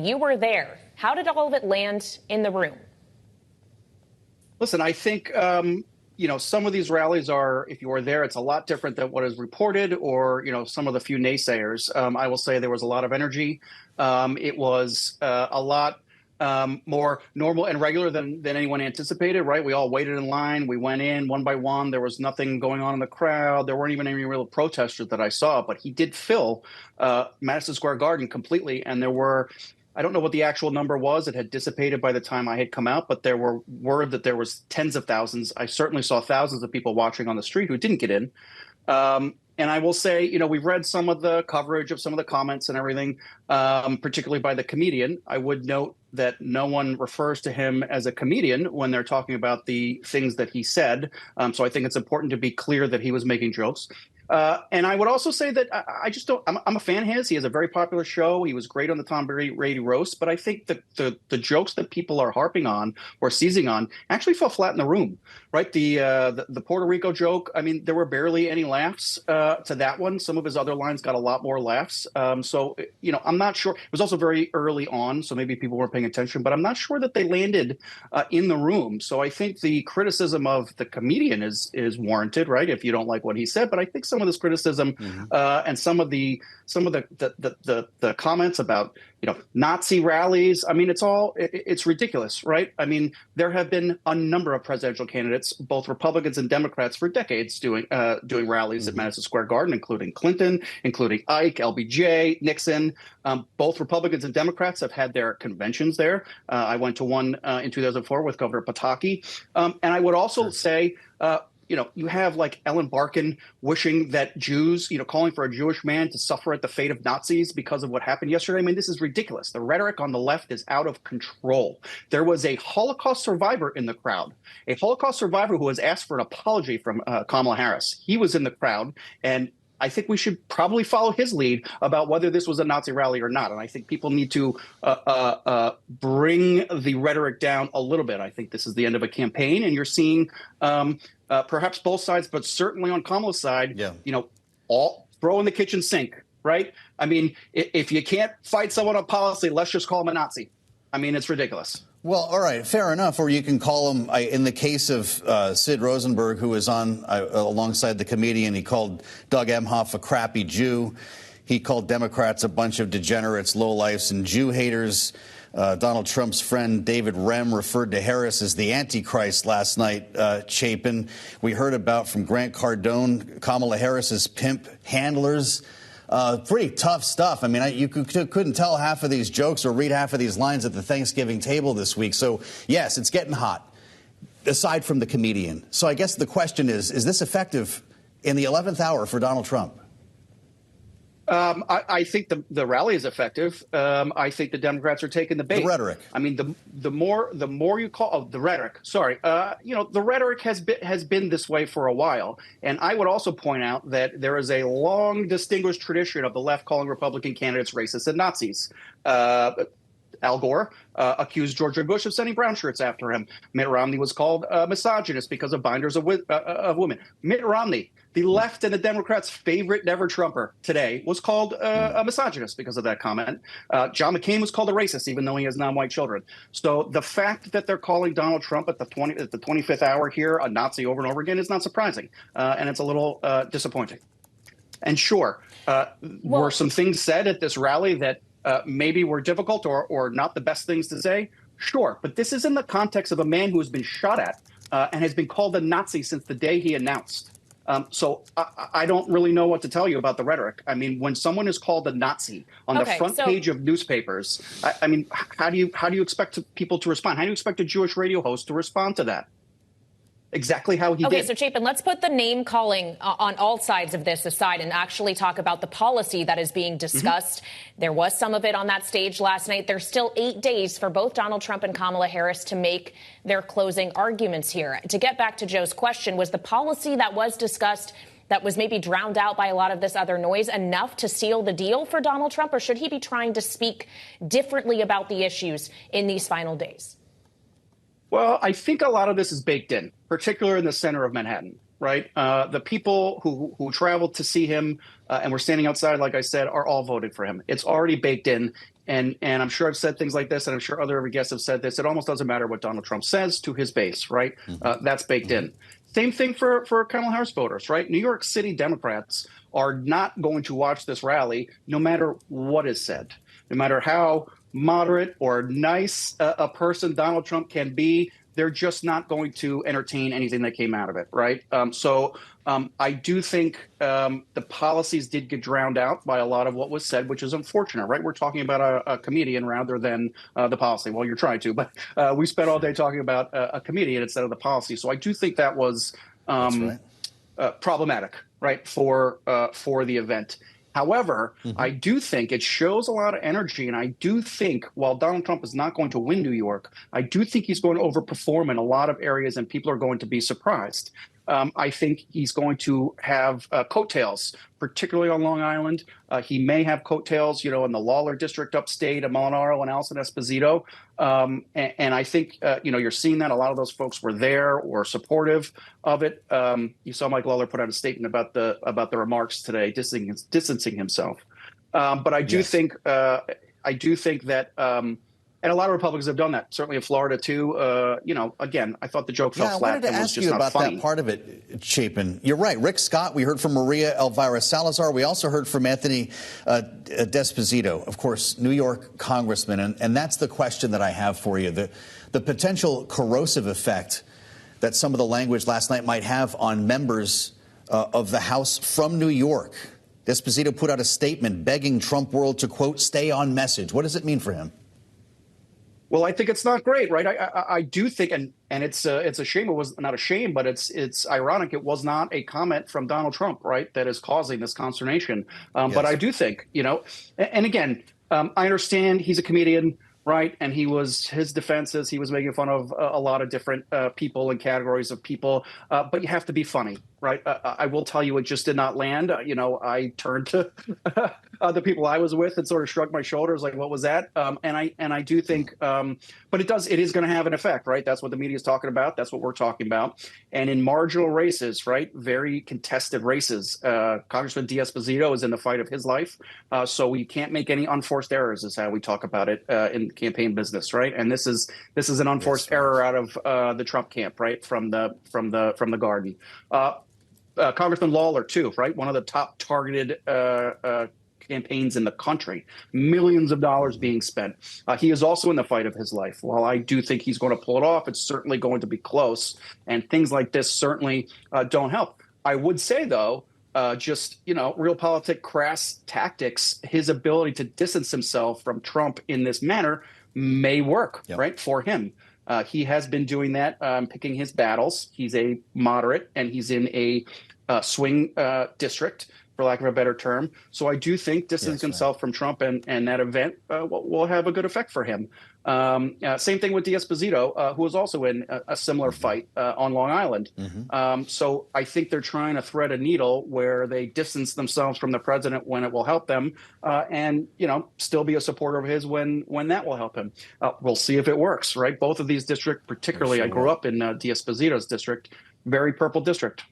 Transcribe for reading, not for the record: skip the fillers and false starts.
You were there. How did all of it land in the room? Listen, I think, some of these rallies are, if you were there, it's a lot different than what is reported or, some of the few naysayers. I will say there was a lot of energy. It was a lot more normal and regular than anyone anticipated, right? We all waited in line. We went in one by one. There was nothing going on in the crowd. There weren't even any real protesters that I saw, but he did fill Madison Square Garden completely. And there were, I don't know what the actual number was. It had dissipated by the time I had come out, but there were word that there was tens of thousands. I certainly saw thousands of people watching on the street who didn't get in. And I will say, we've read some of the coverage of some of the comments and everything, particularly by the comedian. I would note that no one refers to him as a comedian when they're talking about the things that he said. So I think it's important to be clear that he was making jokes. And I would also say that I just don't. I'm a fan of his. He has a very popular show. He was great on the Tom Brady roast. But I think the jokes that people are harping on or seizing on actually fell flat in the room. Right. The Puerto Rico joke. I mean, there were barely any laughs to that one. Some of his other lines got a lot more laughs. So I'm not sure. It was also very early on, so maybe people weren't paying attention. But I'm not sure that they landed in the room. So I think the criticism of the comedian is warranted. Right. If you don't like what he said, but I think some of this criticism and some of the comments about Nazi rallies. I mean, it's ridiculous, right? I mean, there have been a number of presidential candidates, both Republicans and Democrats, for decades doing rallies at Madison Square Garden, including Clinton, including Ike, LBJ, Nixon. Both Republicans and Democrats have had their conventions there. I went to one in 2004 with Governor Pataki, and I would also say. You have like Ellen Barkin wishing that Jews, calling for a Jewish man to suffer at the fate of Nazis because of what happened yesterday. I mean, this is ridiculous. The rhetoric on the left is out of control. There was a Holocaust survivor in the crowd, a Holocaust survivor who has asked for an apology from Kamala Harris. He was in the crowd, and I think we should probably follow his lead about whether this was a Nazi rally or not. And I think people need to bring the rhetoric down a little bit. I think this is the end of a campaign, and you're seeing perhaps both sides, but certainly on Kamala's side, all throw in the kitchen sink, right? I mean, if you can't fight someone on policy, let's just call him a Nazi. I mean, it's ridiculous. Well, all right, fair enough. Or you can call him, in the case of Sid Rosenberg, who was on alongside the comedian, he called Doug Emhoff a crappy Jew. He called Democrats a bunch of degenerates, lowlifes, and Jew haters. Donald Trump's friend David Rem referred to Harris as the Antichrist last night, Chapin. We heard about from Grant Cardone, Kamala Harris's pimp handlers. Pretty tough stuff. I mean, you couldn't tell half of these jokes or read half of these lines at the Thanksgiving table this week. So, yes, it's getting hot, aside from the comedian. So I guess the question is this effective in the 11th hour for Donald Trump? I think the rally is effective. I think the Democrats are taking the bait. The rhetoric. I mean, the more you call the rhetoric. Sorry, the rhetoric has been this way for a while. And I would also point out that there is a long, distinguished tradition of the left calling Republican candidates racist and Nazis. Al Gore accused George Bush of sending brown shirts after him. Mitt Romney was called misogynist because of binders of women. Mitt Romney, the left and the Democrats' favorite never-Trumper today, was called a misogynist because of that comment. John McCain was called a racist, even though he has non-white children. So the fact that they're calling Donald Trump at the 25th hour here a Nazi over and over again is not surprising, and it's a little disappointing. And sure, were some things said at this rally that maybe were difficult or not the best things to say? Sure, but this is in the context of a man who has been shot at and has been called a Nazi since the day he announced. So I don't really know what to tell you about the rhetoric. I mean, when someone is called a Nazi on the front page of newspapers, I mean, how do you expect people to respond? How do you expect a Jewish radio host to respond to that? Exactly how he did. Okay, so Chapin, let's put the name calling on all sides of this aside and actually talk about the policy that is being discussed. There was some of it on that stage last night. There's still 8 days for both Donald Trump and Kamala Harris to make their closing arguments here. To get back to Joe's question, was the policy that was discussed that was maybe drowned out by a lot of this other noise enough to seal the deal for Donald Trump, or should he be trying to speak differently about the issues in these final days? Well, I think a lot of this is baked in, particularly in the center of Manhattan, right? The people who traveled to see him and were standing outside, like I said, are all voted for him. It's already baked in. and I'm sure I've said things like this, and I'm sure other guests have said this. It almost doesn't matter what Donald Trump says to his base, right? That's baked in. Same thing for Kamala Harris voters, right? New York City Democrats are not going to watch this rally no matter what is said, no matter how moderate or nice a person Donald Trump can be. They're just not going to entertain anything that came out of it, right? I do think the policies did get drowned out by a lot of what was said, which is unfortunate, right? We're talking about a comedian rather than the policy. Well, you're trying to, but we spent all day talking about a comedian instead of the policy. So I do think that was problematic, right, for the event. However, I do think it shows a lot of energy, and I do think while Donald Trump is not going to win New York, I do think he's going to overperform in a lot of areas, and people are going to be surprised. I think he's going to have coattails, particularly on Long Island. He may have coattails, in the Lawler district upstate, of Molinaro and Alison Esposito. And I think, you're seeing that a lot of those folks were there or supportive of it. You saw Mike Lawler put out a statement about the remarks today, distancing himself. But I do think that. And a lot of Republicans have done that, certainly in Florida, too. Again, I thought the joke fell flat. I wanted to ask you about that part of it, Chapin. You're right. Rick Scott, we heard from Maria Elvira Salazar. We also heard from Anthony D'Esposito, of course, New York congressman. And that's the question that I have for you. The potential corrosive effect that some of the language last night might have on members of the House from New York. D'Esposito put out a statement begging Trump world to, quote, stay on message. What does it mean for him? Well, I think it's not great, right? I do think, and it's a shame. It was not a shame, but it's ironic. It was not a comment from Donald Trump, right, that is causing this consternation. Yes. But I do think, and again, I understand he's a comedian, right? And his defenses, he was making fun of a lot of different people and categories of people. But you have to be funny, right? I will tell you, it just did not land. I turned to the people I was with and sort of shrugged my shoulders, like, what was that? And I do think, but it is going to have an effect, right? That's what the media is talking about. That's what we're talking about. And in marginal races, right, very contested races, Congressman D'Esposito is in the fight of his life. So we can't make any unforced errors, is how we talk about it in campaign business, right? And this is an unforced error out of the Trump camp, right, from the Garden. Congressman Lawler, too, right? One of the top targeted campaigns in the country, millions of dollars being spent. He is also in the fight of his life. While I do think he's going to pull it off, it's certainly going to be close. And things like this certainly don't help. I would say, though, realpolitik crass tactics, his ability to distance himself from Trump in this manner may work, right, for him. He has been doing that, picking his battles. He's a moderate, and he's in a swing district, for lack of a better term. So I do think distancing himself from Trump and that event will have a good effect for him. Same thing with D'Esposito, who was also in a similar fight on Long Island. So I think they're trying to thread a needle where they distance themselves from the president when it will help them, and still be a supporter of his when that will help him. We'll see if it works, right? Both of these districts, particularly, I grew up in D'Esposito's district, very purple district.